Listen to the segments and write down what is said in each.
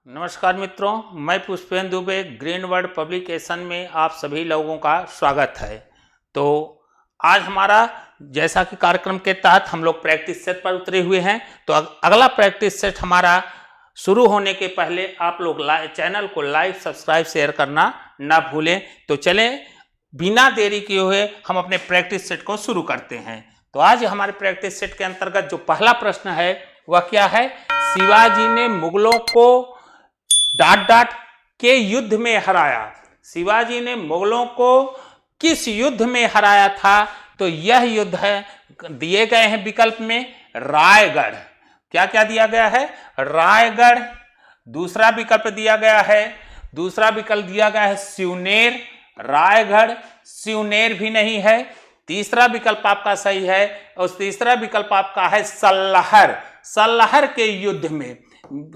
नमस्कार मित्रों, मैं Pushpendra Dubey green word publication में आप सभी लोगों का स्वागत है। तो आज हमारा जैसा कि कार्यक्रम के तहत हम लोग प्रैक्टिस सेट पर उतरे हुए हैं, तो अगला प्रैक्टिस सेट हमारा शुरू होने के पहले आप लोग चैनल को लाइक, सब्सक्राइब, शेयर करना ना भूलें। तो चलें बिना देरी किए हुए हम अपने प्रैक्टिस सेट को शुरू करते हैं। तो आज हमारे प्रैक्टिस सेट के अंतर्गत जो पहला प्रश्न है वह क्या है? शिवाजी ने मुगलों को ... के युद्ध में हराया। शिवाजी ने मुगलों को किस युद्ध में हराया था? तो यह युद्ध है, दिए गए हैं विकल्प में रायगढ़। क्या क्या दिया गया है? रायगढ़। दूसरा विकल्प दिया गया है सिवनेर। रायगढ़ सिवनेर भी नहीं है। तीसरा विकल्प आपका सही है और तीसरा विकल्प आपका है सल्लहर। सल्लहर के युद्ध में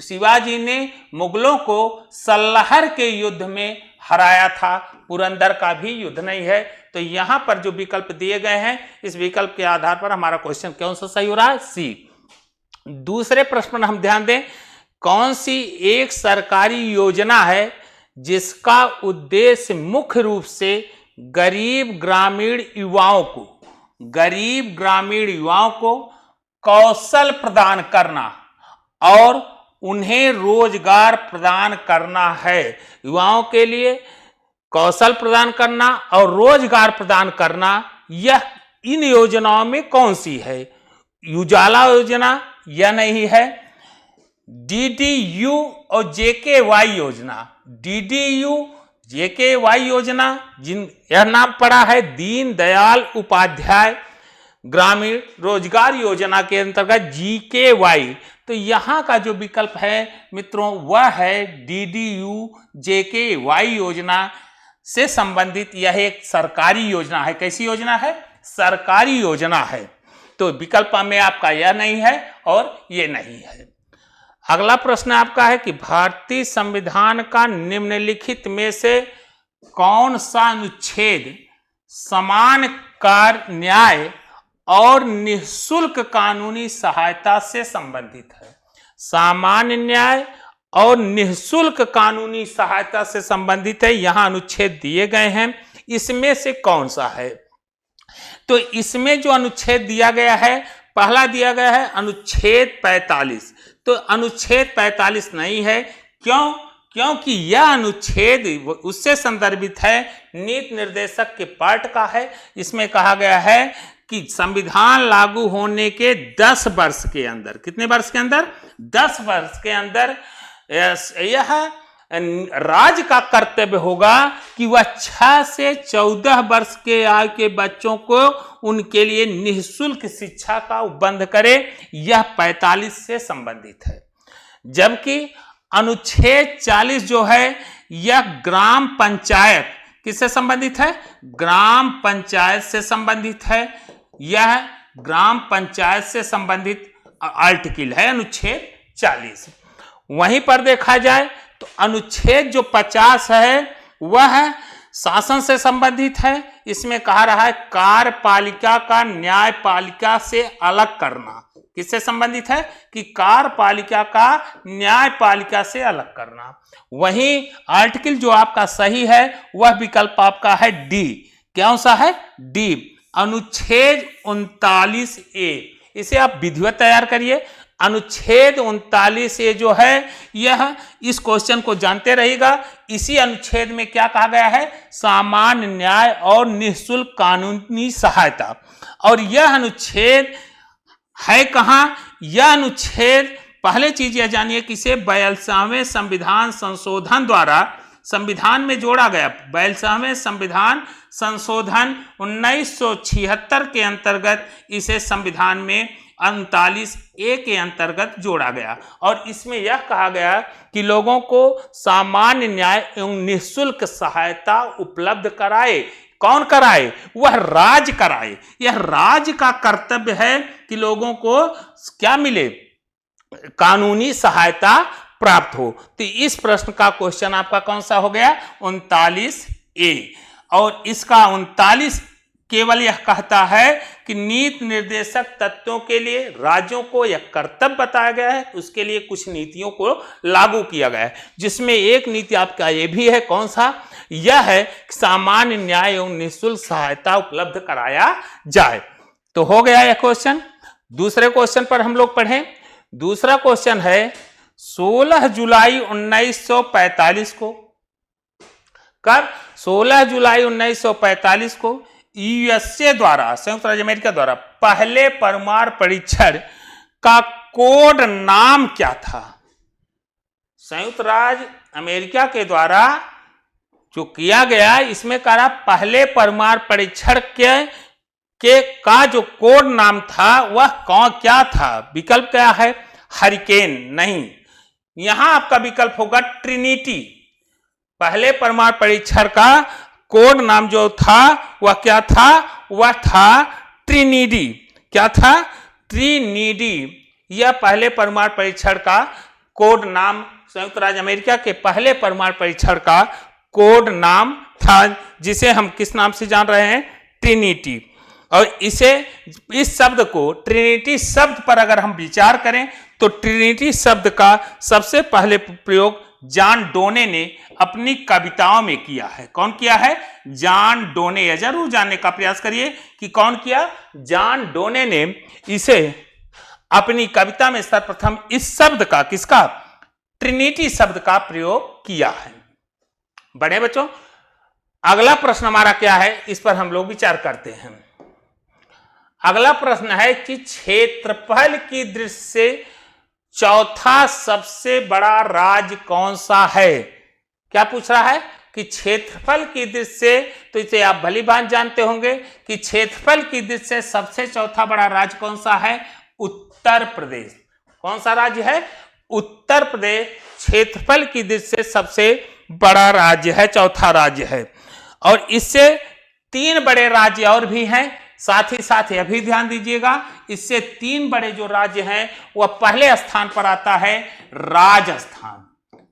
शिवाजी ने मुगलों को सल्लहर के युद्ध में हराया था। पुरंदर का भी युद्ध नहीं है। तो यहां पर जो विकल्प दिए गए हैं, इस विकल्प के आधार पर हमारा क्वेश्चन कौन सा सही हो रहा है? सी। दूसरे प्रश्न पर हम ध्यान दें, कौन सी एक सरकारी योजना है जिसका उद्देश्य मुख्य रूप से गरीब ग्रामीण युवाओं को कौशल प्रदान करना और उन्हें रोजगार प्रदान करना है। युवाओं के लिए कौशल प्रदान करना और रोजगार प्रदान करना, यह इन योजनाओं में कौन सी है? उजाला योजना या नहीं है? DDU और JKY योजना। DDU JKY योजना, यह नाम पड़ा है दीनदयाल उपाध्याय ग्रामीण रोजगार योजना के अंतर्गत GKY। तो यहां का जो विकल्प है मित्रों वह है DDU JKY योजना से संबंधित यह एक सरकारी योजना है। कैसी योजना है? सरकारी योजना है। तो विकल्प में आपका यह नहीं है और ये नहीं है। अगला प्रश्न आपका है कि भारतीय संविधान का निम्नलिखित में से कौन सा अनुच्छेद समान कार्य न्याय और निःशुल्क कानूनी सहायता से संबंधित है? सामान्य न्याय और निःशुल्क कानूनी सहायता से संबंधित है। यहां अनुच्छेद दिए गए हैं, इसमें से कौन सा है? तो इसमें जो अनुच्छेद दिया गया है, पहला दिया गया है अनुच्छेद 45। तो अनुच्छेद 45 नहीं है। क्यों? क्योंकि यह अनुच्छेद उससे संदर्भित है, नीति निर्देशक के पार्ट का है। इसमें कहा गया है कि संविधान लागू होने के 10 वर्ष के अंदर, कितने वर्ष के अंदर? 10 वर्ष के अंदर यह राज्य का कर्तव्य होगा कि वह 6 से 14 वर्ष के आयु के बच्चों को उनके लिए निःशुल्क शिक्षा का उपबंध करे। यह 45 से संबंधित है। जबकि अनुच्छेद 40 जो है यह ग्राम पंचायत किससे संबंधित है? ग्राम पंचायत से संबंधित है। यह ग्राम पंचायत से संबंधित आर्टिकल है अनुच्छेद 40। वहीं पर देखा जाए तो अनुच्छेद जो 50 है वह शासन से संबंधित है। इसमें कहा रहा है कार्यपालिका का न्यायपालिका से अलग करना। किससे संबंधित है? कि कार्यपालिका का न्यायपालिका से अलग करना। वहीं आर्टिकल जो आपका सही है वह विकल्प आपका है डी। कौन सा है? डी, अनुच्छेद 39A। इसे आप विधिवत तैयार करिए। अनुच्छेद 39A जो है यह इस क्वेश्चन को जानते रहिएगा। इसी अनुच्छेद में क्या कहा गया है? सामान्य न्याय और निःशुल्क कानूनी सहायता। और यह अनुच्छेद है कहां? यह अनुच्छेद, पहले चीज यह जानिए कि इसे 42वें संविधान संशोधन द्वारा संविधान में जोड़ा गया। 42वें संविधान संशोधन 1976 के अंतर्गत इसे संविधान में 39A के अंतर्गत जोड़ा गया। और इसमें यह कहा गया कि लोगों को सामान्य न्याय एवं निःशुल्क सहायता उपलब्ध कराए। कौन कराए? वह राज्य कराए। यह राज्य का कर्तव्य है कि लोगों को क्या मिले? कानूनी सहायता प्राप्त हो। तो इस प्रश्न का क्वेश्चन आपका कौन सा हो गया? 39A। और इसका 39 केवल यह कहता है कि नीति निर्देशक तत्वों के लिए राज्यों को यह कर्तव्य बताया गया है, उसके लिए कुछ नीतियों को लागू किया गया है, जिसमें एक नीति आपका ये भी है, कौन सा? यह है कि सामान्य न्याय एवं निःशुल्क सहायता उपलब्ध कराया जाए। तो हो गया यह क्वेश्चन। दूसरे क्वेश्चन पर हम लोग पढ़ें। दूसरा क्वेश्चन है 16 जुलाई 1945 को, कब? 16 जुलाई 1945 को यूएसए द्वारा, संयुक्त राज्य अमेरिका द्वारा पहले परमाणु परीक्षण का कोड नाम क्या था? संयुक्त राज्य अमेरिका के द्वारा जो किया गया, इसमें कहा पहले परमाणु परीक्षण के का जो कोड नाम था वह कौन क्या था? विकल्प क्या है? हरिकेन नहीं, यहां आपका विकल्प होगा ट्रिनिटी। पहले परमाणु परीक्षण का कोड नाम जो था वह क्या था? वह था ट्रिनिडी। क्या था? ट्रिनिडी। यह पहले परमाणु परीक्षण का कोड नाम, संयुक्त राज्य अमेरिका के पहले परमाणु परीक्षण का कोड नाम था, जिसे हम किस नाम से जान रहे हैं? ट्रिनिटी। और इसे, इस शब्द को, ट्रिनिटी शब्द पर अगर हम विचार करें तो ट्रिनिटी शब्द का सबसे पहले प्रयोग जॉन डोने ने अपनी कविताओं में किया है। कौन किया है? जॉन डोने। यह जरूर जानने का प्रयास करिए कि कौन किया? जॉन डोने ने इसे अपनी कविता में सर्वप्रथम इस शब्द का, किसका? ट्रिनिटी शब्द का प्रयोग किया है। बड़े बच्चों, अगला प्रश्न हमारा क्या है, इस पर हम लोग विचार करते हैं। अगला प्रश्न है कि क्षेत्रफल की दृष्टि से चौथा सबसे बड़ा राज्य कौन सा है? क्या पूछ रहा है कि क्षेत्रफल की दृष्टि से, तो इसे आप भली भांति जानते होंगे कि क्षेत्रफल की दृष्टि से सबसे चौथा बड़ा राज्य कौन सा है? उत्तर प्रदेश। कौन सा राज्य है? उत्तर प्रदेश क्षेत्रफल की दृष्टि से सबसे बड़ा राज्य है, चौथा राज्य है। और इससे 3 बड़े राज्य और भी हैं, साथ ही साथ यह भी ध्यान दीजिएगा, इससे 3 बड़े जो राज्य हैं वह पहले स्थान पर आता है राजस्थान।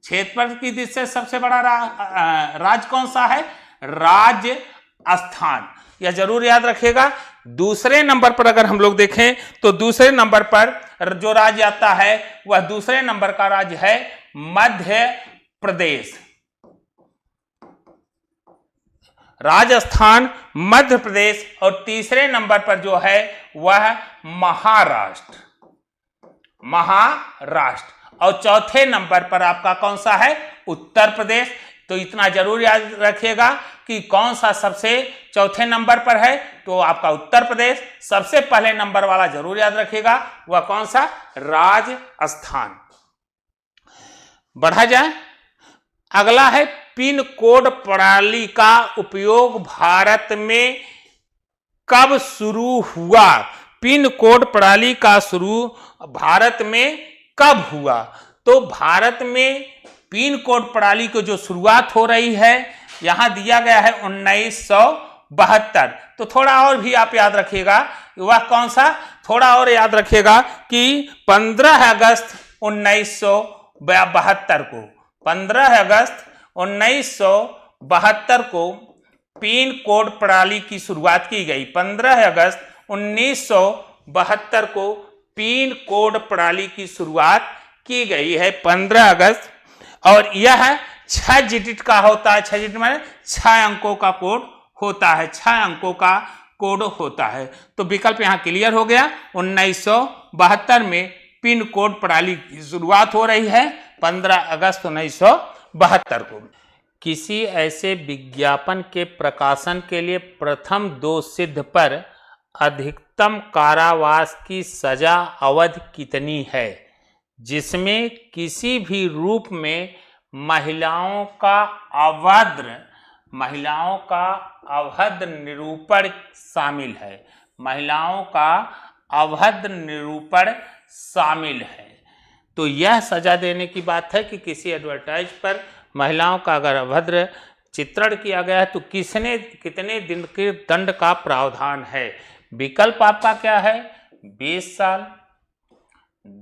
क्षेत्रफल की दृष्टि से सबसे बड़ा राज्य कौन सा है? राजस्थान। यह जरूर याद रखिएगा। दूसरे नंबर पर अगर हम लोग देखें तो दूसरे नंबर पर जो राज्य आता है वह दूसरे नंबर का राज्य है मध्य प्रदेश। राजस्थान, मध्य प्रदेश, और तीसरे नंबर पर जो है वह महाराष्ट्र। और चौथे नंबर पर आपका कौन सा है? उत्तर प्रदेश। तो इतना जरूर याद रखिएगा कि कौन सा सबसे चौथे नंबर पर है, तो आपका उत्तर प्रदेश। सबसे पहले नंबर वाला जरूर याद रखिएगा, वह कौन सा? राजस्थान। बढ़ा जाए। अगला है पिन कोड प्रणाली का उपयोग भारत में कब शुरू हुआ? पिन कोड प्रणाली का शुरू भारत में कब हुआ? तो भारत में पिन कोड प्रणाली की जो शुरुआत हो रही है, यहां दिया गया है 1972। तो थोड़ा और भी आप याद रखिएगा, वह कौन सा? थोड़ा और याद रखिएगा कि 15 अगस्त 1972 को, 15 अगस्त 1972 को पिन कोड प्रणाली की शुरुआत की गई। 15 अगस्त 1972 को पिन कोड प्रणाली की शुरुआत की गई है, 15 अगस्त। और यह 6 डिजिट का होता है। 6 डिजिट माने 6 अंकों का कोड होता है, 6 अंकों का कोड होता है। तो विकल्प यहां क्लियर हो गया। 1972 में पिन कोड प्रणाली की शुरुआत हो रही है, 15 अगस्त 1972 को। किसी ऐसे विज्ञापन के प्रकाशन के लिए प्रथम दोषसिद्ध पर अधिकतम कारावास की सजा अवधि कितनी है, जिसमें किसी भी रूप में महिलाओं का अवैध निरूपण शामिल है? महिलाओं का अवैध निरूपण शामिल है। तो यह सजा देने की बात है कि किसी एडवर्टाइज पर महिलाओं का अगर अभद्र चित्रण किया गया है तो कितने दिन के दंड का प्रावधान है? विकल्प आपका क्या है? 20 साल,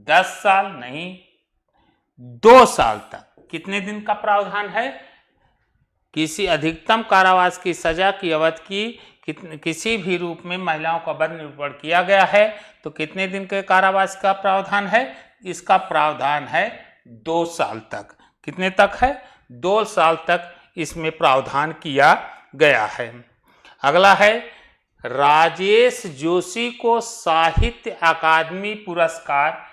10 साल, नहीं 2 साल तक। कितने दिन का प्रावधान है? किसी अधिकतम कारावास की सजा की अवधि की किसी भी रूप में महिलाओं का वध निरूपण किया गया है तो कितने दिन के कारावास का प्रावधान है? इसका प्रावधान है 2 साल तक। कितने तक है? 2 साल तक इसमें प्रावधान किया गया है। अगला है, राजेश जोशी को साहित्य अकादमी पुरस्कार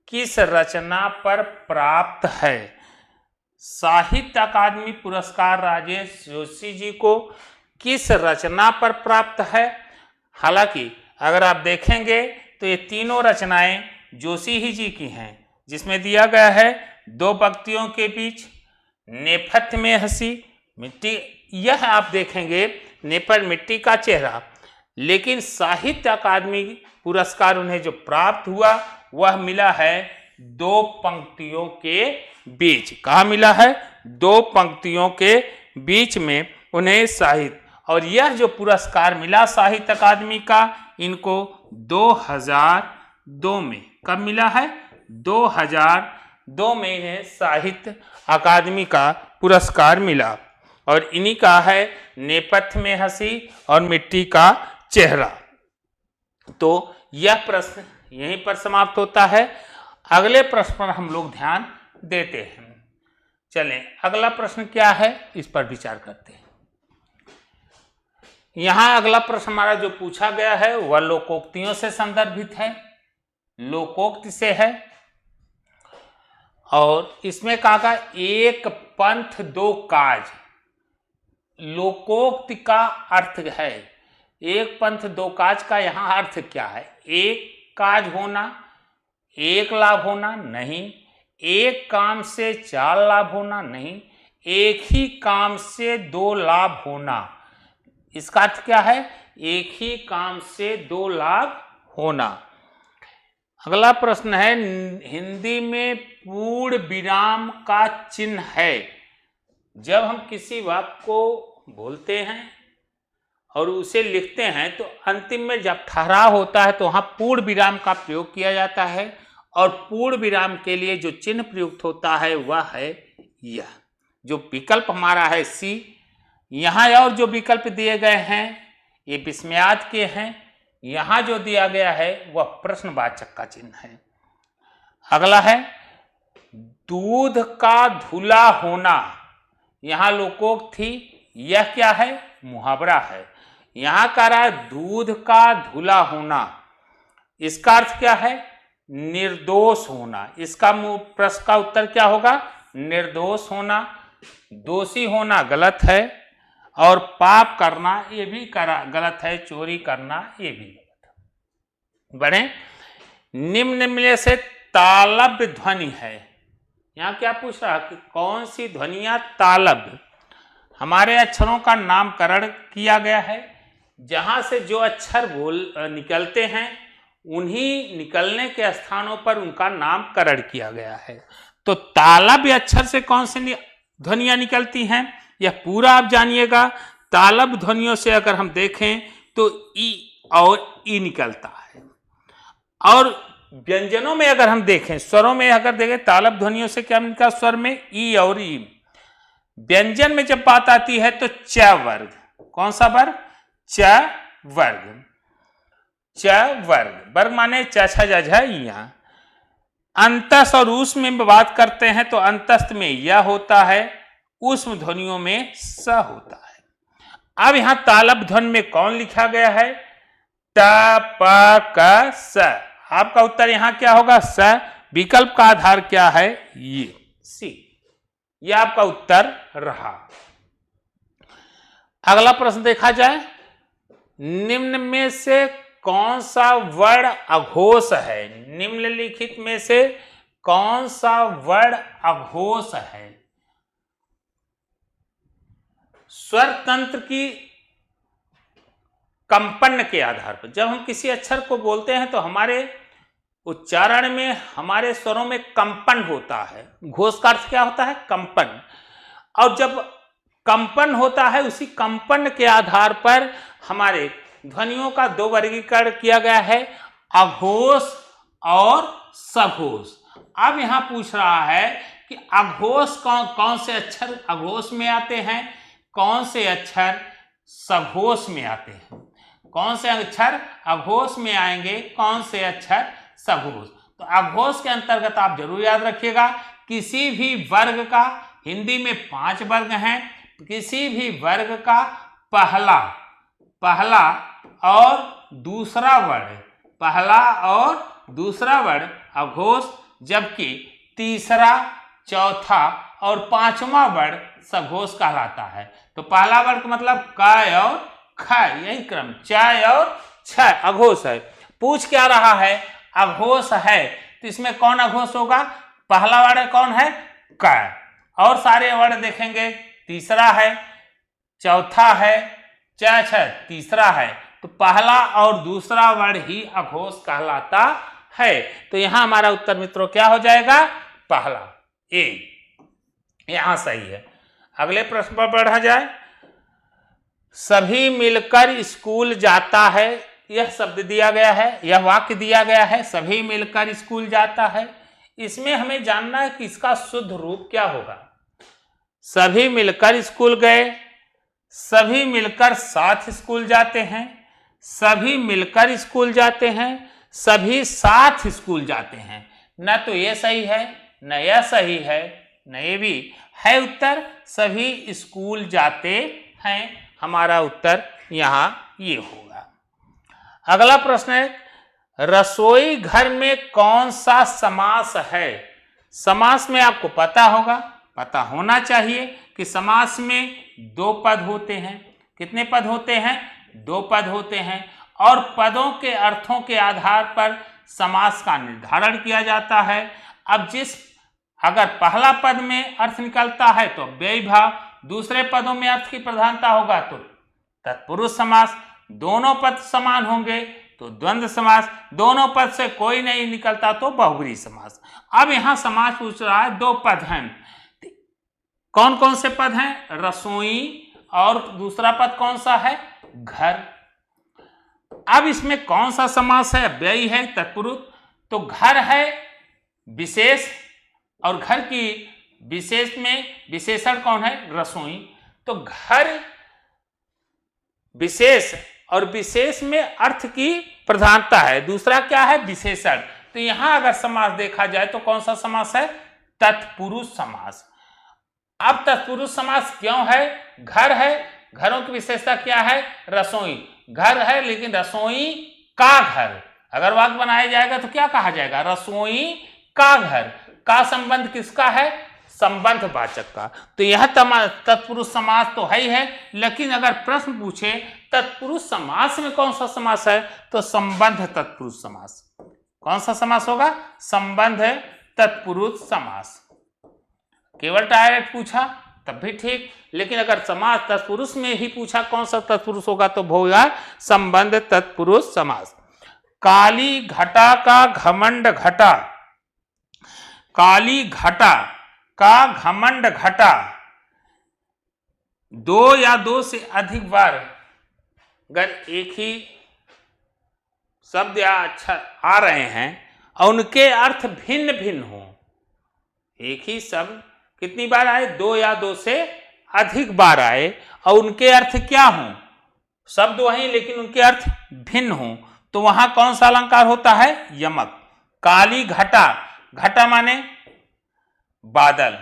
किस रचना पर प्राप्त है? साहित्य अकादमी पुरस्कार राजेश जोशी जी को किस रचना पर प्राप्त है? हालांकि अगर आप देखेंगे तो ये तीनों रचनाएं जोशी ही जी की हैं, जिसमें दिया गया है 2 पंक्तियों के बीच नेपथ्य में हंसी मिट्टी, यह आप देखेंगे नेपथ मिट्टी का चेहरा। लेकिन साहित्य अकादमी पुरस्कार उन्हें जो प्राप्त हुआ वह मिला है 2 पंक्तियों के बीच। कहाँ मिला है? 2 पंक्तियों के बीच में उन्हें साहित्य, और यह जो पुरस्कार मिला साहित्य अकादमी का इनको 2002 में, कब मिला है? 2002 में इन्हें साहित्य अकादमी का पुरस्कार मिला, और इन्हीं का है नेपथ्य में हंसी और मिट्टी का चेहरा। तो यह प्रश्न यहीं पर समाप्त होता है। अगले प्रश्न पर हम लोग ध्यान देते हैं। चलें, अगला प्रश्न क्या है इस पर विचार करते हैं। यहां अगला प्रश्न हमारा जो पूछा गया है वह लोकोक्तियों से संदर्भित है, लोकोक्ति से है, और इसमें कहा एक पंथ 2 काज। लोकोक्ति का अर्थ है, एक पंथ 2 काज का यहां अर्थ क्या है? एक काज होना, एक लाभ होना नहीं, एक काम से 4 लाभ होना नहीं, एक ही काम से 2 लाभ होना। इसका अर्थ क्या है? एक ही काम से 2 लाभ होना। अगला प्रश्न है, हिंदी में पूर्ण विराम का चिन्ह है। जब हम किसी वाक्य को बोलते हैं और उसे लिखते हैं तो अंतिम में जब ठहराव होता है तो वहां पूर्ण विराम का प्रयोग किया जाता है, और पूर्ण विराम के लिए जो चिन्ह प्रयुक्त होता है वह है यह जो विकल्प हमारा है सी। यहाँ और जो विकल्प दिए गए हैं ये विस्मयाद के हैं, यहाँ जो दिया गया है वह प्रश्नवाचक का चिन्ह है। अगला है, दूध का धुला होना। यहाँ लोकोक्त थी, यह क्या है? मुहावरा है। यहाँ कह रहा है दूध का धुला होना, इसका अर्थ क्या है? निर्दोष होना। इसका प्रश्न का उत्तर क्या होगा? निर्दोष होना। दोषी होना गलत है, और पाप करना ये भी गलत है, चोरी करना ये भी गलत है। बढ़े, निम्न में से तालव्य ध्वनि है। यहाँ क्या पूछ रहा कि कौन सी ध्वनियां तालव्य? हमारे अक्षरों का नामकरण किया गया है, जहां से जो अक्षर निकलते हैं उन्हीं निकलने के स्थानों पर उनका नामकरण किया गया है। तो तालव्य अक्षर से कौन सी ध्वनियां निकलती हैं यह पूरा आप जानिएगा। तालव्य ध्वनियों से अगर हम देखें तो ई और ई निकलता है, और व्यंजनों में अगर हम देखें, स्वरों में अगर देखें तालव्य ध्वनियों से क्या निकलता? स्वर में ई और ई। व्यंजन में जब बात आती है तो च वर्ग, कौन सा वर्ग? च वर्ग। च वर्ग, वर्ग माने च छ ज झ यहाँ। अंतस्थ और ऊष्म में बात करते हैं तो अंतस्थ में य होता है, ऊष्म ध्वनियों में स होता है। अब यहां तालव्य ध्वनि में कौन लिखा गया है? ट प क स। आपका उत्तर यहां क्या होगा? स। विकल्प का आधार क्या है? ये सी। यह आपका उत्तर रहा। अगला प्रश्न देखा जाए, निम्न में से कौन सा वर्ण अघोष है? निम्नलिखित में से कौन सा वर्ण अघोष है? स्वर तंत्र की कंपन के आधार पर जब हम किसी अक्षर को बोलते हैं तो हमारे उच्चारण में, हमारे स्वरों में कंपन होता है। घोष का अर्थ क्या होता है? कंपन। और जब कंपन होता है उसी कंपन के आधार पर हमारे ध्वनियों का 2 वर्गीकरण किया गया है, अघोष और सघोष। अब यहां पूछ रहा है कि अघोष कौन से अक्षर अघोष में आते हैं? कौन से अक्षर सघोष में आते हैं? कौन से अक्षर अघोष में आएंगे, कौन से अक्षर सघोष? तो अघोष के अंतर्गत आप जरूर याद रखिएगा, किसी भी वर्ग का, हिंदी में 5 वर्ग हैं, किसी भी वर्ग का पहला और दूसरा वर्ण, पहला और दूसरा वर्ण अघोष, जबकि तीसरा, चौथा और पांचवा वर्ण सघोष कहलाता है। तो पहला वर्ण मतलब क और ख, यही क्रम, च और छ अघोष है। पूछ क्या रहा है? अघोष है, तो इसमें कौन अघोष होगा? पहला वर्ण कौन है? क, और सारे वर्ण देखेंगे, तीसरा है, चौथा है, च छ तीसरा है, तो पहला और दूसरा वर्ण ही अघोष कहलाता है। तो यहां हमारा उत्तर मित्रों क्या हो जाएगा? पहला, ए, यहां सही है। अगले प्रश्न पर बढ़ा जाए। सभी मिलकर स्कूल जाता है, यह शब्द दिया गया है, यह वाक्य दिया गया है, सभी मिलकर स्कूल जाता है। इसमें हमें जानना है कि इसका शुद्ध रूप क्या होगा। सभी मिलकर स्कूल गए, सभी मिलकर साथ स्कूल जाते हैं, सभी मिलकर स्कूल जाते हैं, सभी साथ स्कूल जाते हैं। न तो ये सही है, न यह सही है, न ये भी है। उत्तर सभी स्कूल जाते हैं, हमारा उत्तर यहां ये होगा। अगला प्रश्न है, रसोई घर में कौन सा समास है? समास में आपको पता होगा, पता होना चाहिए कि समास में 2 पद होते हैं। कितने पद होते हैं? 2 पद होते हैं, और पदों के अर्थों के आधार पर समास का निर्धारण किया जाता है। अब अगर पहला पद में अर्थ निकलता है तो अव्ययी भाव, दूसरे पदों में अर्थ की प्रधानता होगा तो तत्पुरुष समास, दोनों पद समान होंगे तो द्वंद्व समास, दोनों पद से कोई नहीं निकलता तो बहुब्रीहि समास। अब यहां समास पूछ रहा है, 2 पद हैं, कौन कौन से पद हैं? रसोई, और दूसरा पद कौन सा है? घर। अब इसमें कौन सा समास है? अव्ययी है, तत्पुरुष। तो घर है विशेष, और घर की विशेष में विशेषण कौन है? रसोई। तो घर विशेष, और विशेष में अर्थ की प्रधानता है। दूसरा क्या है? विशेषण। तो यहां अगर समास देखा जाए तो कौन सा समास है? तत्पुरुष समास। अब तत्पुरुष समास क्यों है? घर है, घरों की विशेषता क्या है? रसोई। घर है लेकिन रसोई का घर, अगर वाक्य बनाया जाएगा तो क्या कहा जाएगा? रसोई का घर। का संबंध किसका है? संबंध वाचक का। तो यह तत्पुरुष समास तो है ही है, लेकिन अगर प्रश्न पूछे तत्पुरुष समास में कौन सा समास है, तो संबंध तत्पुरुष समास। कौन सा समास होगा? संबंध तत्पुरुष समास। केवल डायरेक्ट पूछा तब भी ठीक, लेकिन अगर समास तत्पुरुष में ही पूछा कौन सा तत्पुरुष होगा तो होगा संबंध तत्पुरुष समास। काली घटा का घमंड घटा, काली घटा का घमंड घटा, 2 या 2 से अधिक बार अगर एक ही शब्द या अक्षर आ रहे हैं और उनके अर्थ भिन्न भिन्न हो, एक ही शब्द कितनी बार आए? 2 या 2 से अधिक बार आए, और उनके अर्थ क्या हों? शब्द वही लेकिन उनके अर्थ भिन्न हों, तो वहां कौन सा अलंकार होता है? यमक। काली घटा, घटा माने बादल,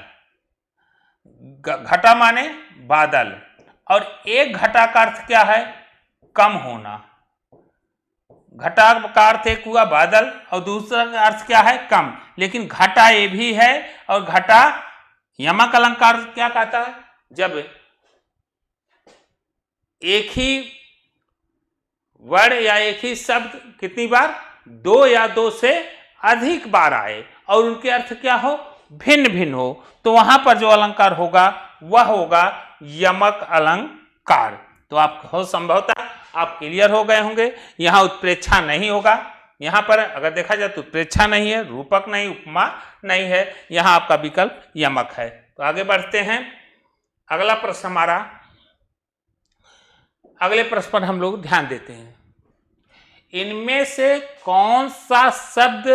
घटा माने बादल, और एक घटा का अर्थ क्या है? कम होना। घटा का अर्थ एक हुआ बादल, और दूसरा का अर्थ क्या है? कम। लेकिन घटा ये भी है, और घटा यमक अलंकार क्या कहता है? जब एक ही वर्ण या एक ही शब्द कितनी बार? 2 या 2 से अधिक बार आए और उनके अर्थ क्या हो? भिन्न भिन्न हो, तो वहां पर जो अलंकार होगा वह होगा यमक अलंकार। तो आप हो संभवतः आप क्लियर हो गए होंगे। यहां उत्प्रेक्षा नहीं होगा, यहां पर अगर देखा जाए तो उत्प्रेक्षा नहीं है, रूपक नहीं, उपमा नहीं है, यहां आपका विकल्प यमक है। तो आगे बढ़ते हैं। अगला प्रश्न हमारा, अगले प्रश्न पर हम लोग ध्यान देते हैं। इनमें से कौन सा शब्द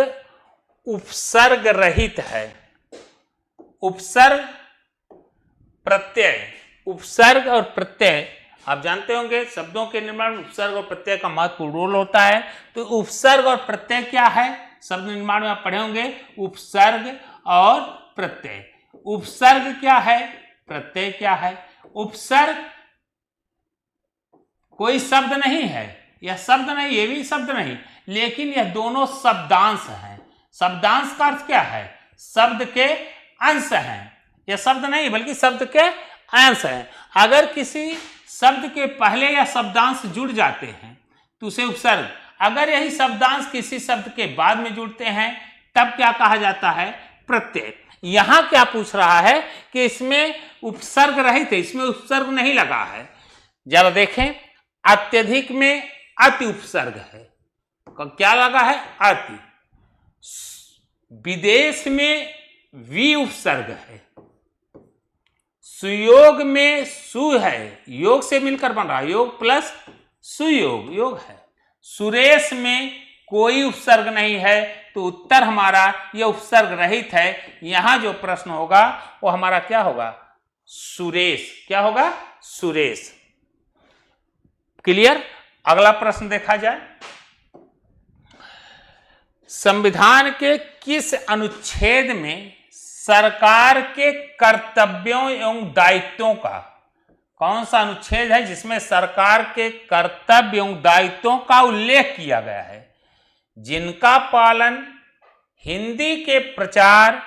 उपसर्ग रहित है? उपसर्ग प्रत्यय उपसर्ग और प्रत्यय, आप जानते होंगे शब्दों के निर्माण में उपसर्ग और प्रत्यय का महत्वपूर्ण रोल होता है। तो उपसर्ग और प्रत्यय क्या है, शब्द निर्माण में आप पढ़े होंगे उपसर्ग और प्रत्यय। उपसर्ग क्या है, प्रत्यय क्या है। उपसर्ग कोई शब्द नहीं है, यह शब्द नहीं, ये भी शब्द नहीं, लेकिन यह दोनों शब्दांश हैं। शब्दांश का अर्थ क्या है, शब्द के अंश हैं। यह शब्द नहीं बल्कि शब्द के अंश हैं। अगर किसी शब्द के पहले या शब्दांश जुड़ जाते हैं तो उसे उपसर्ग, अगर यही शब्दांश किसी शब्द के बाद में जुड़ते हैं तब क्या कहा जाता है, प्रत्यय। यहां क्या पूछ रहा है कि इसमें उपसर्ग रहित है, इसमें उपसर्ग नहीं लगा है। जरा देखें, अत्यधिक में अति उपसर्ग है, क्या लगा है, अति। विदेश में वि उपसर्ग है। सुयोग में सु है, योग से मिलकर बन रहा है, योग प्लस सुयोग, योग है। सुरेश में कोई उपसर्ग नहीं है, तो उत्तर हमारा यह उपसर्ग रहित है। यहां जो प्रश्न होगा वो हमारा क्या होगा, सुरेश। क्या होगा, सुरेश। क्लियर। अगला प्रश्न देखा जाए, संविधान के किस अनुच्छेद में सरकार के कर्तव्यों एवं दायित्वों का, कौन सा अनुच्छेद है जिसमें सरकार के कर्तव्य एवं दायित्वों का उल्लेख किया गया है, जिनका पालन हिंदी के प्रचार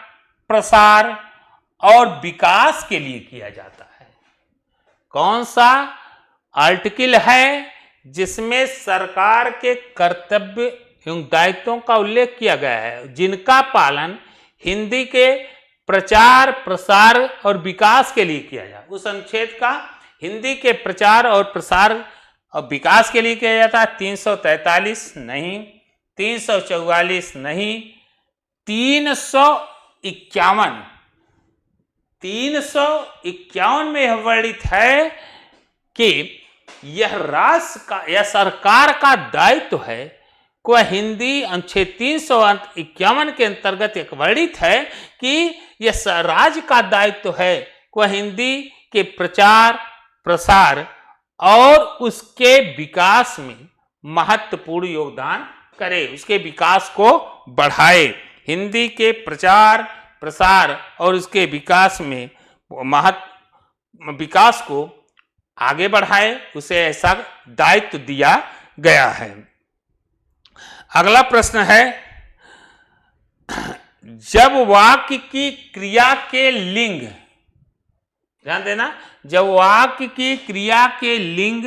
प्रसार और विकास के लिए किया जाता है। कौन सा आर्टिकल है जिसमें सरकार के कर्तव्य एवं दायित्वों का उल्लेख किया गया है, जिनका पालन हिंदी के प्रचार प्रसार और विकास के लिए किया जाए। उस अनुच्छेद का हिंदी के प्रचार और प्रसार और विकास के लिए किया जाता है 343 नहीं, 344 नहीं, 351 में यह वर्णित है कि यह राज्य का या सरकार का दायित्व है। वह हिंदी अनुच्छेद 351 के अंतर्गत एक वर्णित है कि यह राज्य का दायित्व है, वह हिंदी के प्रचार प्रसार और उसके विकास में महत्वपूर्ण योगदान करे, उसके विकास को बढ़ाए। हिंदी के प्रचार प्रसार और उसके विकास में विकास को आगे बढ़ाए, उसे ऐसा दायित्व दिया गया है। अगला प्रश्न है, जब वाक्य की क्रिया के लिंग, ध्यान देना, जब वाक्य की क्रिया के लिंग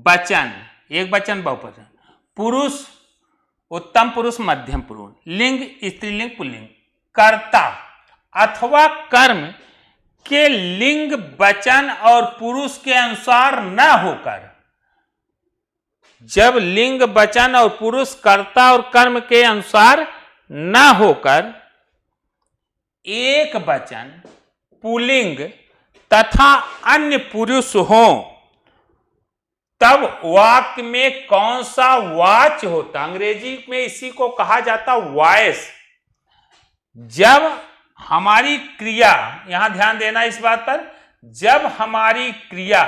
वचन, एक वचन बहुवचन, पुरुष उत्तम पुरुष मध्यम पुरुष, लिंग स्त्रीलिंग पुल्लिंग, कर्ता अथवा कर्म के लिंग वचन और पुरुष के अनुसार न होकर, जब लिंग वचन और पुरुष कर्ता और कर्म के अनुसार न होकर एक वचन पुल्लिंग तथा अन्य पुरुष हो, तब वाक्य में कौन सा वाच्य होता, अंग्रेजी में इसी को कहा जाता वॉइस। जब हमारी क्रिया, यहां ध्यान देना इस बात पर, जब हमारी क्रिया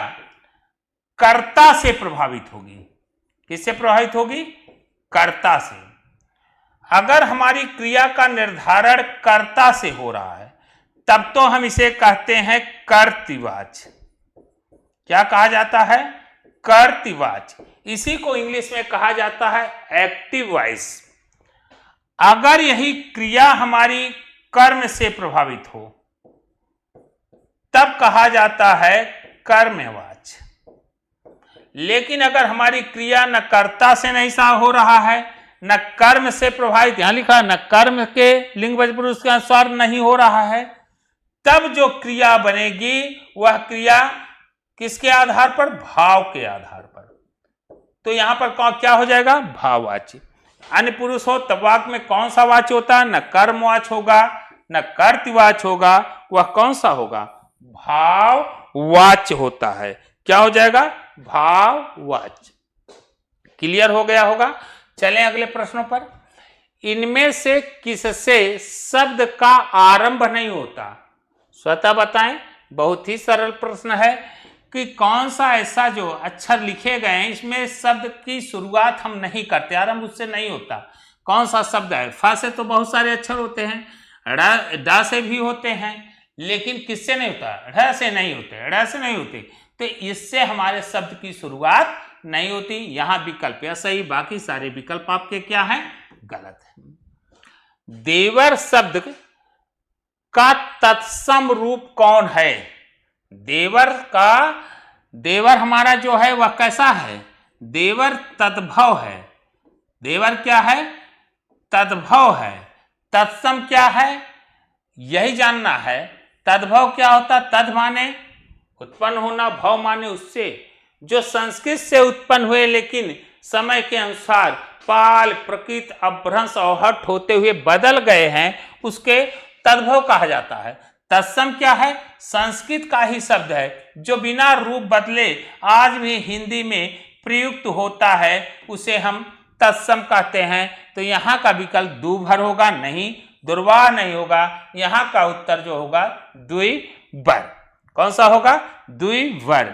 कर्ता से प्रभावित होगी, किससे प्रभावित होगी, कर्ता से। अगर हमारी क्रिया का निर्धारण कर्ता से हो रहा है तब तो हम इसे कहते हैं कर्तृवाच्य। क्या कहा जाता है, कर्तृवाच्य। इसी को इंग्लिश में कहा जाता है एक्टिव वॉइस। अगर यही क्रिया हमारी कर्म से प्रभावित हो तब कहा जाता है कर्मवाच्य। लेकिन अगर हमारी क्रिया न कर्ता से नहीं सा हो रहा है न कर्म से प्रभावित, यहां लिखा न कर्म के लिंग वचन पुरुष के अनुसार नहीं हो रहा है, तब जो क्रिया बनेगी वह क्रिया किसके आधार पर, भाव के आधार पर। तो यहां पर क्या हो जाएगा, भाववाच्य। अन्य पुरुष हो तब वाक्य में कौन सा वाच्य होता है, न कर्मवाच्य होगा न कर्तृवाच्य होगा, वह कौन सा होगा, भाववाच्य होता है। क्या हो जाएगा, भाववाच्य। क्लियर हो गया होगा। चलें अगले प्रश्नों पर। इनमें से किससे शब्द का आरंभ नहीं होता, स्वतः बताएं। बहुत ही सरल प्रश्न है कि कौन सा ऐसा जो अक्षर लिखे गए हैं इसमें शब्द की शुरुआत हम नहीं करते, आरंभ उससे नहीं होता, कौन सा शब्द है? फ से तो बहुत सारे अक्षर होते हैं, ड से भी होते हैं, लेकिन किससे नहीं होता? ढ से नहीं होते, ढ से नहीं होते, तो इससे हमारे शब्द की शुरुआत नहीं होती। यहां विकल्प या सही, बाकी सारे विकल्प आपके क्या हैं? गलत है। देवर शब्द का तत्सम रूप कौन है? देवर हमारा जो है वह कैसा है? देवर तद्भव है। देवर क्या है? तद्भव है। तत्सम क्या है? यही जानना है। तद्भव क्या होता? तद माने उत्पन्न होना, भव माने उससे, जो संस्कृत से उत्पन्न हुए लेकिन समय के अनुसार पाल, प्रकृति, अपभ्रंश और हट होते हुए बदल गए हैं, उसके तद्भव कहा जाता है। तत्सम क्या है? संस्कृत का ही शब्द है जो बिना रूप बदले आज भी हिंदी में प्रयुक्त होता है, उसे हम तत्सम कहते हैं। तो यहाँ का विकल्प दुभर होगा, नहीं, दुर्वाह नहीं होगा। यहाँ का उत्तर जो होगा द्विवर। कौन सा होगा? द्विवर।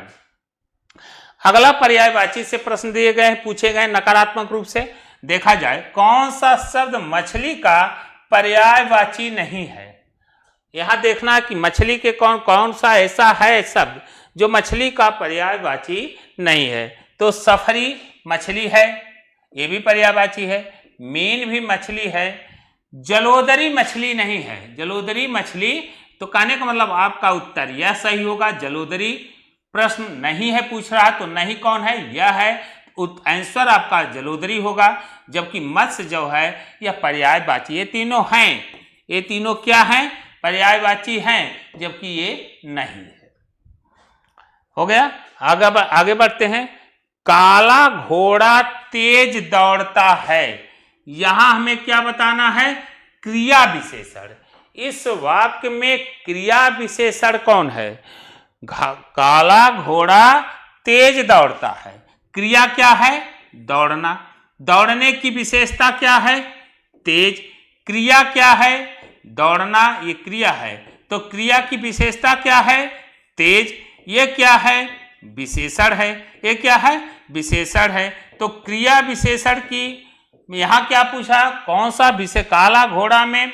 अगला पर्यायवाची से प्रश्न दिए गए हैं, पूछे गए नकारात्मक रूप से। देखा जाए कौन सा शब्द मछली का पर्यायवाची नहीं है। यहां देखना है कि मछली के कौन सा ऐसा है शब्द जो मछली का पर्यायवाची नहीं है। तो सफरी मछली है, ये भी पर्यायवाची है। मीन भी मछली है। जलोदरी मछली नहीं है। जलोदरी मछली, तो कहने का मतलब आपका उत्तर यह सही होगा। जलोदरी प्रश्न नहीं है पूछ रहा, तो नहीं कौन है? यह है। आंसर आपका जलोदरी होगा। जबकि मत्स्य जो है यह पर्यायवाची, ये तीनों हैं, ये तीनों क्या हैं? पर्यायवाची हैं, जबकि ये नहीं है। हो गया। आगे बढ़ते हैं। काला घोड़ा तेज दौड़ता है। यहां हमें क्या बताना है? क्रिया विशेषण। इस वाक्य में क्रिया विशेषण कौन है? काला घोड़ा तेज दौड़ता है। क्रिया क्या है? दौड़ना। दौड़ने की विशेषता क्या है? तेज। क्रिया क्या है? दौड़ना, ये क्रिया है। तो क्रिया की विशेषता क्या है? तेज। ये क्या है? विशेषण है। ये क्या है? विशेषण है। तो क्रिया विशेषण की यहां क्या पूछा? कौन सा विशेष? काला घोड़ा में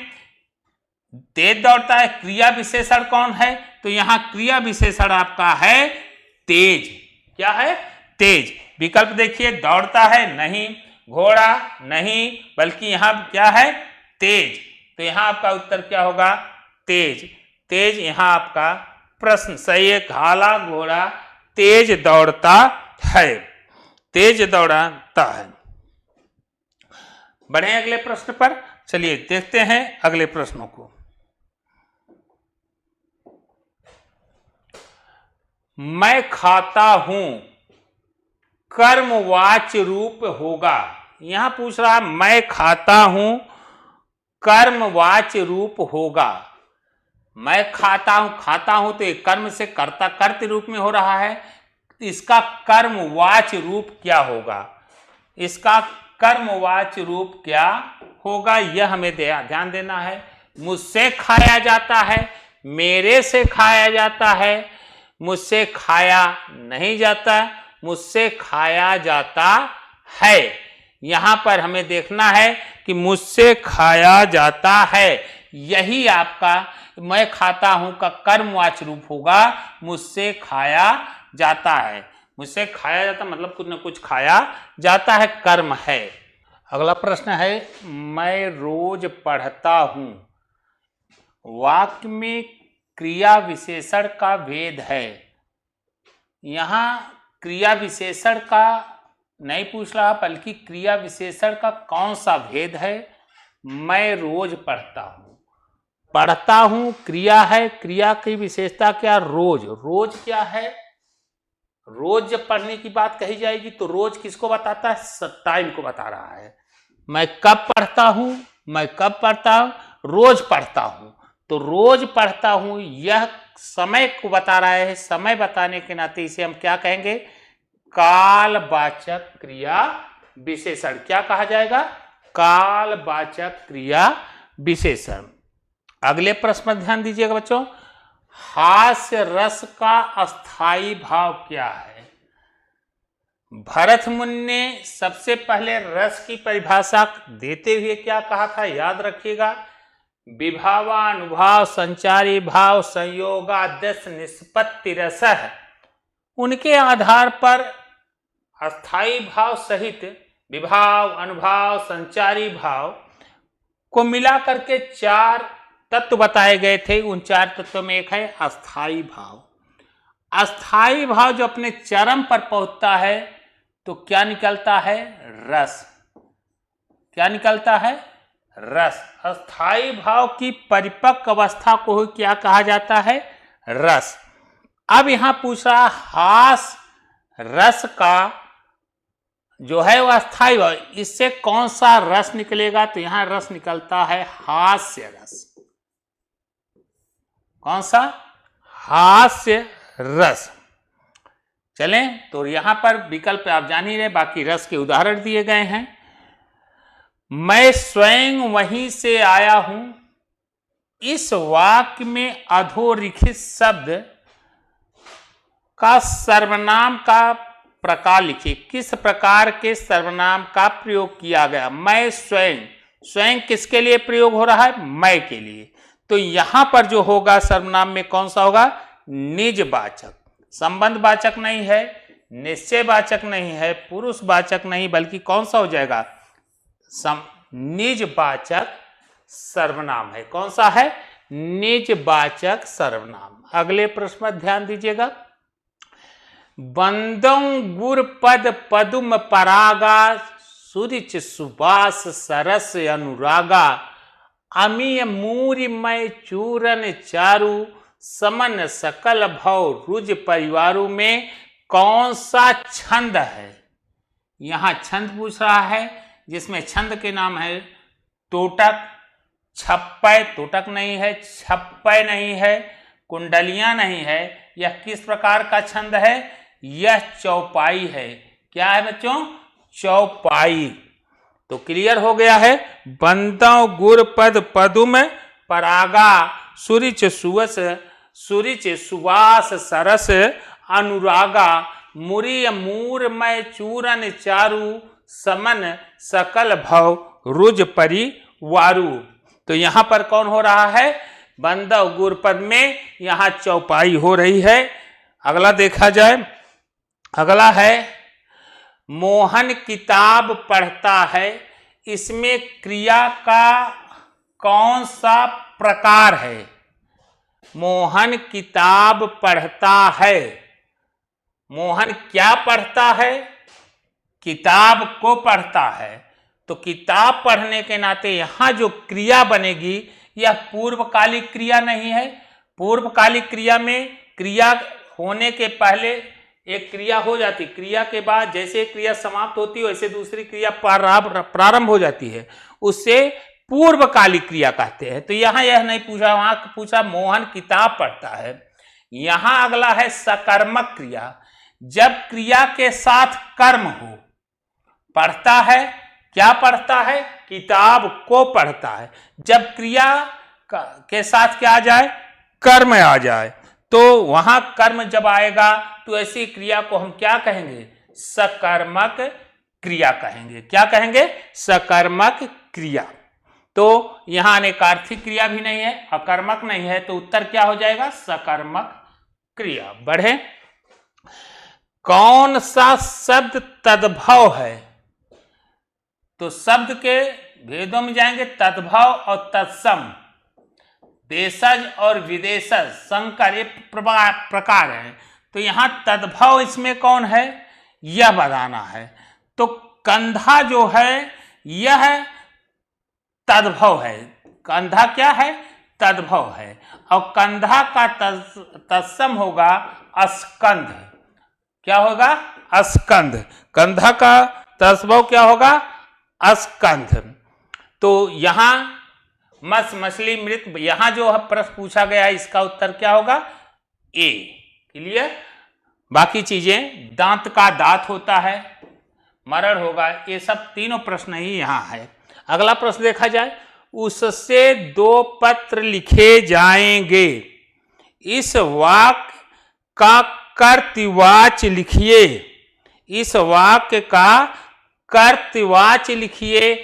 तेज दौड़ता है, क्रिया विशेषण कौन है? तो यहां क्रिया विशेषण आपका है तेज। क्या है? तेज। विकल्प देखिए, दौड़ता है नहीं, घोड़ा नहीं, बल्कि यहां क्या है? तेज। तो यहां आपका उत्तर क्या होगा? तेज। तेज यहां आपका प्रश्न सही है। काला घोड़ा तेज दौड़ता है, तेज दौड़ता है। बढ़े अगले प्रश्न पर। चलिए देखते हैं अगले प्रश्नों को। मैं खाता हूं कर्मवाच्य रूप होगा। यहां पूछ रहा मैं खाता हूं कर्मवाच्य रूप होगा। मैं खाता हूं तो एक कर्म से कर्ता कर्त रूप में हो रहा है। इसका कर्मवाच्य रूप क्या होगा? इसका कर्मवाच्य रूप क्या होगा, यह हमें ध्यान देना है। मुझसे खाया जाता है, मेरे से खाया जाता है, मुझसे खाया नहीं जाता, मुझसे खाया जाता है। यहां पर हमें देखना है कि मुझसे खाया जाता है, यही आपका मैं खाता हूं का कर्मवाच्य रूप होगा। मुझसे खाया जाता है, मुझसे खाया जाता मतलब कुछ न कुछ खाया जाता है, कर्म है। अगला प्रश्न है, मैं रोज पढ़ता हूं। वाक्य में क्रिया विशेषण का भेद है। यहां क्रिया विशेषण का नहीं पूछ रहा, बल्कि क्रिया विशेषण का कौन सा भेद है। मैं रोज पढ़ता हूं, पढ़ता हूं क्रिया है, क्रिया की विशेषता क्या? रोज। रोज क्या है? रोज जब पढ़ने की बात कही जाएगी तो रोज किसको बताता है? टाइम को बता रहा है। मैं कब पढ़ता हूं, मैं कब पढ़ता हूं? रोज पढ़ता हूं। तो रोज पढ़ता हूं यह समय को बता रहा है। समय बताने के नाते इसे हम क्या कहेंगे? कालवाचक क्रिया विशेषण। क्या कहा जाएगा? कालवाचक क्रिया विशेषण। अगले प्रश्न पर ध्यान दीजिएगा बच्चों। हास्य रस का अस्थाई भाव क्या है? भरत मुनि ने सबसे पहले रस की परिभाषा देते हुए क्या कहा था, याद रखिएगा। विभावानुभाव संचारी भाव संयोगाद्यस निष्पत्ति रस है। उनके आधार पर अस्थाई भाव सहित विभाव, अनुभाव, संचारी भाव को मिला करके 4 तत्व बताए गए थे। उन 4 तत्वों में एक है अस्थाई भाव। अस्थाई भाव जो अपने चरम पर पहुंचता है तो क्या निकलता है? रस। क्या निकलता है? रस। अस्थाई भाव की परिपक्व अवस्था को क्या कहा जाता है? रस। अब यहां पूछ रहा हास रस का जो है वह अस्थाई भाव, इससे कौन सा रस निकलेगा? तो यहां रस निकलता है हास्य रस। कौन सा? हास्य रस। चलें, तो यहां पर विकल्प आप जान ही रहे, बाकी रस के उदाहरण दिए गए हैं। मैं स्वयं वहीं से आया हूं, इस वाक्य में अधोरेखित शब्द का सर्वनाम का प्रकार लिखिए। किस प्रकार के सर्वनाम का प्रयोग किया गया? मैं स्वयं। स्वयं किसके लिए प्रयोग हो रहा है? मैं के लिए। तो यहां पर जो होगा सर्वनाम में कौन सा होगा? निजवाचक। संबंधवाचक नहीं है, निश्चयवाचक नहीं है, पुरुषवाचक नहीं, बल्कि कौन सा हो जाएगा? निजवाचक सर्वनाम है। कौन सा है? निजवाचक सर्वनाम। अगले प्रश्न पर ध्यान दीजिएगा। बंदों गुर पद पदुम परागा सुरिच सुबास सरस अनुरागा अमीय मूरिमय चूरन चारु समन सकल भव रुज परिवारों में कौन सा छंद है? यहां छंद पूछ रहा है, जिसमें छंद के नाम है तोटक, छप्पय, तोटक नहीं है, छप्पय नहीं है, कुंडलियां नहीं है। यह किस प्रकार का छंद है? यह चौपाई है। क्या है बच्चों? चौपाई। तो क्लियर हो गया है। बंदों गुर पद पदुम परागा सुरिच सुवस सुरिच सुवास सरस अनुरागा मुरी मूरमय चूरन चारु समन सकल भव रुज परिवारु। तो यहां पर कौन हो रहा है? बंदव गुरपद में यहां चौपाई हो रही है। अगला देखा जाए। अगला है मोहन किताब पढ़ता है, इसमें क्रिया का कौन सा प्रकार है? मोहन किताब पढ़ता है। मोहन क्या पढ़ता है? किताब को पढ़ता है। तो किताब पढ़ने के नाते यहां जो क्रिया बनेगी यह पूर्वकालिक क्रिया नहीं है। पूर्वकालिक क्रिया में क्रिया होने के पहले एक क्रिया हो जाती, क्रिया के बाद जैसे क्रिया समाप्त होती है वैसे दूसरी क्रिया प्रारंभ हो जाती है, उससे पूर्वकालिक क्रिया कहते हैं। तो यहां यह नहीं पूछा, वहां पूछा मोहन किताब पढ़ता है। यहां अगला है सकर्मक क्रिया। जब क्रिया के साथ कर्म हो, पढ़ता है, क्या पढ़ता है? किताब को पढ़ता है। जब क्रिया के साथ क्या आ जाए? कर्म आ जाए, तो वहां कर्म जब आएगा तो ऐसी क्रिया को हम क्या कहेंगे? सकर्मक क्रिया कहेंगे। क्या कहेंगे? सकर्मक क्रिया। तो यहां अनेकार्थिक क्रिया भी नहीं है, अकर्मक नहीं है, तो उत्तर क्या हो जाएगा? सकर्मक क्रिया। बढ़े। कौन सा शब्द तद्भव है? तो शब्द के भेदों में जाएंगे, तद्भव और तत्सम। देशज और विदेशज संकर ये प्रकार है। तो यहां तद्भव इसमें कौन है? यह बताना है। तो कंधा जो है यह तद्भव है। कंधा क्या है? तद्भव है। और कंधा का तत्सम होगा अस्कंध। क्या होगा? अस्कंध। कंधा का तद्भव क्या होगा? अस्कंध। तो यहां मत्स्य, मछली, मृत, यहां जो प्रश्न पूछा गया है इसका उत्तर क्या होगा? ए। क्लियर। बाकी चीजें, दांत का दांत होता है, मरण होगा, ये सब तीनों प्रश्न ही यहां है। अगला प्रश्न देखा जाए। उससे 2 पत्र लिखे जाएंगे, इस वाक्य का कर्तृवाच्य लिखिए। इस वाक्य का कर्तृवाच्य लिखिए।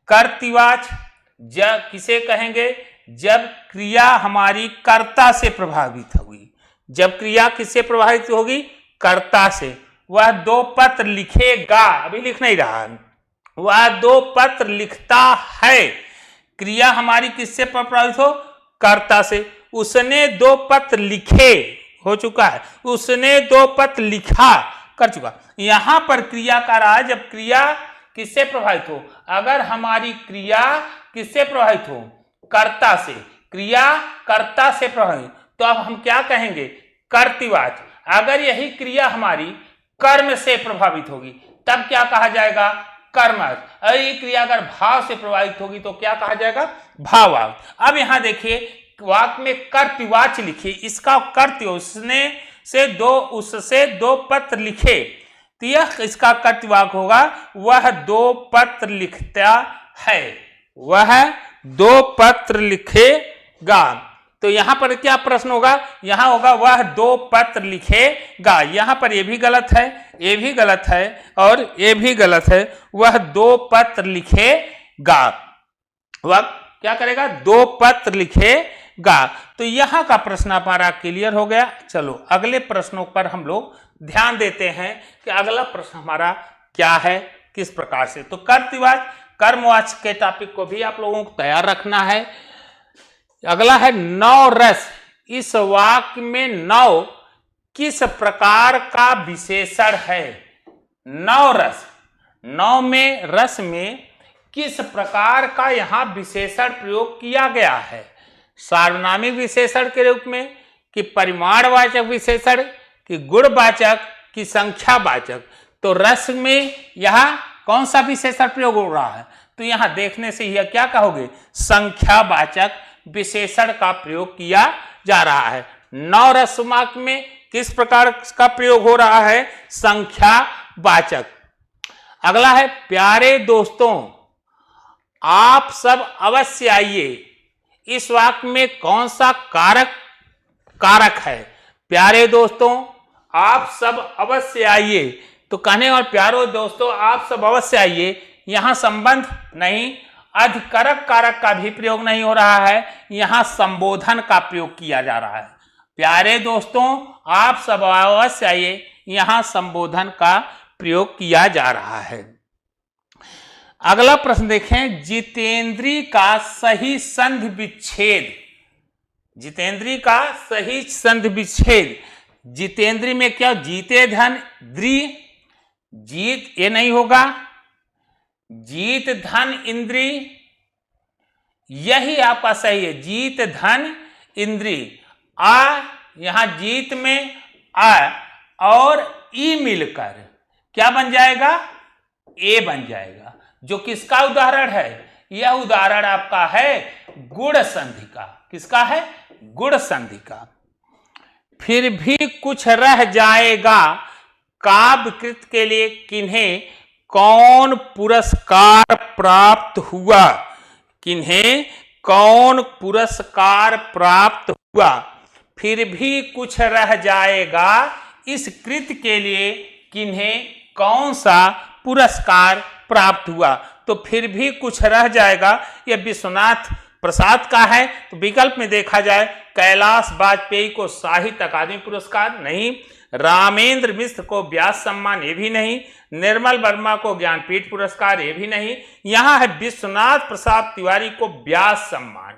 कर्तृवाच्य जब किसे कहेंगे? जब क्रिया हमारी कर्ता से प्रभावित होगी। जब क्रिया किससे प्रभावित होगी? कर्ता से। वह 2 पत्र लिखेगा, अभी लिख नहीं रहा, वह 2 पत्र लिखता है। क्रिया हमारी किससे प्रभावित हो? कर्ता से। उसने 2 पत्र लिखे, हो चुका है। उसने 2 पत्र लिखा, कर चुका। यहां पर क्रिया का रहा है जब क्रिया किससे प्रभावित हो। अगर हमारी क्रिया किससे प्रभावित हो? कर्ता से। क्रिया कर्ता से प्रभावित, तो अब हम क्या कहेंगे? कर्तृवाच्य। अगर यही क्रिया हमारी कर्म से प्रभावित होगी तब क्या कहा जाएगा? कर्मवाच्य। और ये क्रिया अगर भाव से प्रभावित होगी तो क्या कहा जाएगा? भाववाच्य। अब यहां देखिए वाक्य में कर्तृवाच्य लिखिए। इसका कर्तृ उससे 2 पत्र लिखे, तो यह इसका कर्तृवाक्य होगा। वह 2 पत्र लिखता है। वह 2 पत्र लिखेगा। तो यहां पर क्या प्रश्न होगा? यहां होगा वह 2 पत्र लिखेगा। यहां पर ये भी गलत है, ये भी गलत है और ये भी गलत है। वह 2 पत्र लिखेगा। वह क्या करेगा? 2 पत्र लिखेगा। तो यहां का प्रश्न हमारा क्लियर हो गया। चलो अगले प्रश्नों पर हम लोग ध्यान देते हैं कि अगला प्रश्न हमारा क्या है, किस प्रकार से। तो कर्तृवाच्य कर्मवाच्य के टॉपिक को भी आप लोगों को तैयार रखना है। अगला है नौ रस। इस वाक्य में नौ किस प्रकार का विशेषण है? नौ रस, नौ में रस में किस प्रकार का यहां विशेषण प्रयोग किया गया है? सार्वनामिक विशेषण के रूप में, कि परिमाणवाचक विशेषण, कि गुणवाचक, कि संख्यावाचक। तो रस में यहां कौन सा विशेषण प्रयोग हो रहा है? तो यहां देखने से यह क्या कहोगे? संख्यावाचक विशेषण का प्रयोग किया जा रहा है। नौ रस वाक्य में किस प्रकार का प्रयोग हो रहा है? संख्यावाचक। अगला है प्यारे दोस्तों आप सब अवश्य आइए। इस वाक्य में कौन सा कारक है? प्यारे दोस्तों आप सब अवश्य आइए। तो कहने और प्यारो दोस्तों आप सब अवश्य आइए, यहां संबंध नहीं, अधिकारक कारक का भी प्रयोग नहीं हो रहा है, यहां संबोधन का प्रयोग किया जा रहा है। प्यारे दोस्तों आप सब अवश्य आइए, यहां संबोधन का प्रयोग किया जा रहा है। अगला प्रश्न देखें, जितेंद्री का सही संधि विच्छेद। जितेंद्री का सही संधि विच्छेद। जितेंद्री में क्या? जीते धन द्री, जीत ये नहीं होगा, जीत धन इंद्री, यही आपका सही है। जीत धन इंद्री। आ यहां जीत में आ और ई मिलकर क्या बन जाएगा? ए बन जाएगा। जो किसका उदाहरण है? यह उदाहरण आपका है गुण संधि का। किसका है? गुण संधि का। फिर भी कुछ रह जाएगा काव्यकृत के लिए किन्हें कौन पुरस्कार प्राप्त हुआ? किन्हें कौन पुरस्कार प्राप्त हुआ? फिर भी कुछ रह जाएगा इस कृत के लिए किन्हें कौन सा पुरस्कार प्राप्त हुआ? तो फिर भी कुछ रह जाएगा यह विश्वनाथ प्रसाद का है। तो विकल्प में देखा जाए कैलाश वाजपेयी को साहित्य अकादमी पुरस्कार नहीं, रामेंद्र मिश्र को व्यास सम्मान ये भी नहीं, निर्मल वर्मा को ज्ञानपीठ पुरस्कार ये भी नहीं, यहां है विश्वनाथ प्रसाद तिवारी को व्यास सम्मान।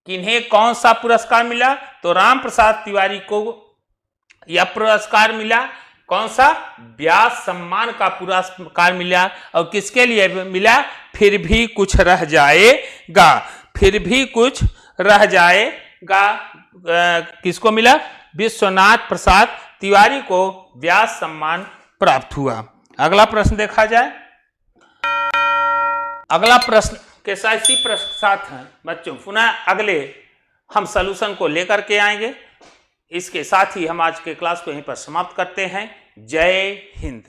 किन्हें कौन सा पुरस्कार मिला? तो राम प्रसाद तिवारी को यह पुरस्कार मिला। कौन सा? व्यास सम्मान का पुरस्कार मिला। और किसके लिए मिला? फिर भी कुछ रह जाएगा। फिर भी कुछ रह जाएगा किसको मिला? विश्वनाथ प्रसाद तिवारी को व्यास सम्मान प्राप्त हुआ। अगला प्रश्न देखा जाए। अगला प्रश्न के साथ इसी प्रश्न के साथ हैं बच्चों पुनः अगले हम सलूशन को लेकर के आएंगे। इसके साथ ही हम आज के क्लास को यहीं पर समाप्त करते हैं। जय हिंद।